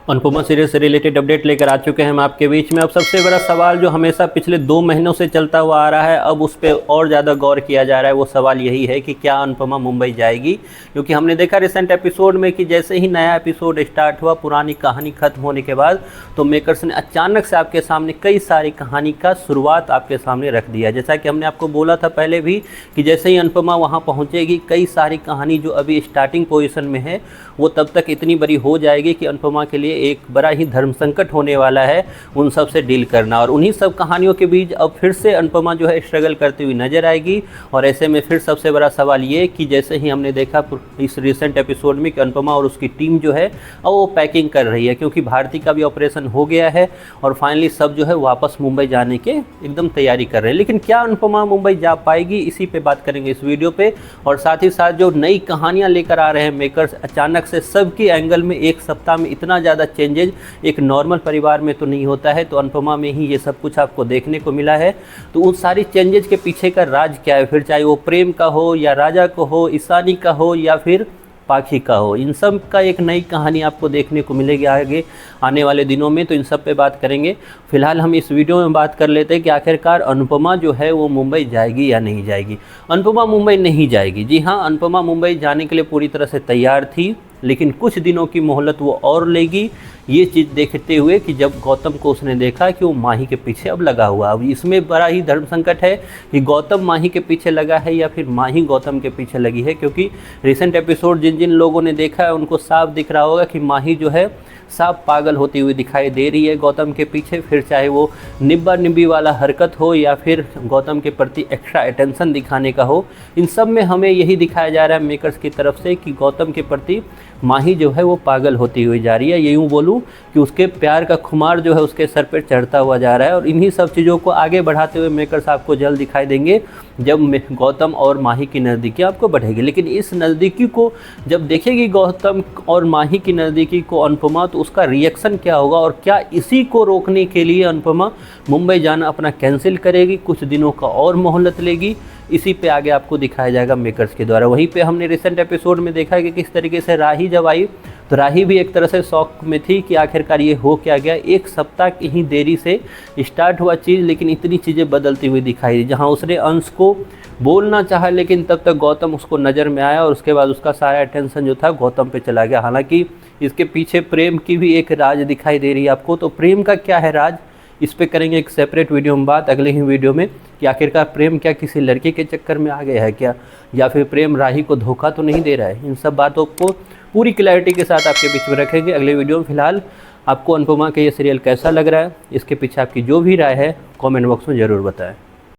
Anupama serial से related update लेकर आ चुके हैं हम आपके बीच में। अब सबसे बड़ा सवाल जो हमेशा पिछले 2 महीनों से चलता हुआ आ रहा है, अब उस पर और ज़्यादा गौर किया जा रहा है। वो सवाल यही है कि क्या अनुपमा मुंबई जाएगी, क्योंकि हमने देखा रिसेंट एपिसोड में कि जैसे ही नया एपिसोड स्टार्ट हुआ, पुरानी कहानी खत्म होने के बाद, तो मेकर्स ने अचानक से आपके सामने कई सारी कहानी का शुरुआत आपके सामने रख दिया। जैसा कि हमने आपको बोला था पहले भी कि जैसे ही अनुपमा वहाँ पहुँचेगी, कई सारी कहानी जो अभी स्टार्टिंग पोजिशन में है वो तब तक इतनी बड़ी हो जाएगी कि अनुपमा के लिए एक बड़ा ही धर्म संकट होने वाला है उन सब से डील करना। और उन्हीं सब कहानियों के बीच अब फिर से अनुपमा जो है स्ट्रगल करती हुई नजर आएगी। और ऐसे में फिर सबसे बड़ा सवाल ये कि जैसे ही हमने देखा इस रिसेंट एपिसोड में कि अनुपमा और उसकी टीम जो है अब वो पैकिंग कर रही है, क्योंकि भारती का भी ऑपरेशन हो गया है और फाइनली सब जो है वापस मुंबई जाने के एकदम तैयारी कर रहे हैं। लेकिन क्या अनुपमा मुंबई जा पाएगी, इसी पे बात करेंगे इस वीडियो पे। और साथ ही साथ जो नई कहानियाँ लेकर आ रहे हैं मेकर्स अचानक से, सबके एंगल में एक सप्ताह में इतना ज़्यादा चेंजेज एक नॉर्मल परिवार में तो नहीं होता है, तो अनुपमा में ही ये सब कुछ आपको देखने को मिला है। तो उन सारी चेंजेज के पीछे का राज क्या है, फिर चाहे वो प्रेम का हो या राजा को हो, ईशानी का हो या फिर पाखी का हो, इन सब का एक नई कहानी आपको देखने को मिलेगी आगे आने वाले दिनों में। तो इन सब पे बात करेंगे। फिलहाल हम इस वीडियो में बात कर लेते हैं कि आखिरकार अनुपमा जो है वो मुंबई जाएगी या नहीं जाएगी। अनुपमा मुंबई नहीं जाएगी। जी हाँ, अनुपमा मुंबई जाने के लिए पूरी तरह से तैयार थी, लेकिन कुछ दिनों की मोहलत वो और लेगी, ये चीज़ देखते हुए कि जब गौतम को उसने देखा कि वो माही के पीछे अब लगा हुआ। अब इसमें बड़ा ही धर्म संकट है कि गौतम माही के पीछे लगा है या फिर माही गौतम के पीछे लगी है, क्योंकि रिसेंट एपिसोड जिन जिन लोगों ने देखा है उनको साफ दिख रहा होगा कि माही जो है साफ पागल होती हुई दिखाई दे रही है गौतम के पीछे। फिर चाहे वो निब्बा निब्बी वाला हरकत हो या फिर गौतम के प्रति एक्स्ट्रा अटेंशन दिखाने का हो, इन सब में हमें यही दिखाया जा रहा है मेकर्स की तरफ से कि गौतम के प्रति माही जो है वो पागल होती हुई जा रही है। ये यूँ बोलूँ कि उसके प्यार का खुमार जो है उसके सर पर चढ़ता हुआ जा रहा है। और इन्हीं सब चीज़ों को आगे बढ़ाते हुए मेकर्स आपको जल्द दिखाई देंगे जब गौतम और माही की नज़दीकी आपको बढ़ेगी। लेकिन इस नज़दीकी को जब देखेगी गौतम और माही की नज़दीकी को अनुपमा, तो उसका रिएक्शन क्या होगा और क्या इसी को रोकने के लिए अनुपमा मुंबई जाना अपना कैंसिल करेगी, कुछ दिनों का और मोहलत लेगी, इसी पे आगे आपको दिखाया जाएगा मेकर्स के द्वारा। वहीं पे हमने रिसेंट एपिसोड में देखा कि किस तरीके से राही जब आई तो राही भी एक तरह से शौक में थी कि आखिरकार ये हो क्या गया। एक सप्ताह की ही देरी से स्टार्ट हुआ चीज़, लेकिन इतनी चीज़ें बदलती हुई दिखाई दी। जहाँ उसने अंश को बोलना चाहा, लेकिन तब तक गौतम उसको नज़र में आया और उसके बाद उसका सारा अटेंशन जो था गौतम पे चला गया। हालांकि इसके पीछे प्रेम की भी एक राज दिखाई दे रही है आपको। तो प्रेम का क्या है राज, इस पे करेंगे एक सेपरेट वीडियो में बात अगले ही वीडियो में कि आखिरकार प्रेम क्या किसी लड़के के चक्कर में आ गया है क्या, या फिर प्रेम राही को धोखा तो नहीं दे रहा है। इन सब बातों को पूरी क्लैरिटी के साथ आपके बीच में रखेंगे अगले वीडियो में। फिलहाल आपको अनुपमा का ये सीरियल कैसा लग रहा है, इसके पीछे आपकी जो भी राय है कमेंट बॉक्स में ज़रूर बताएं।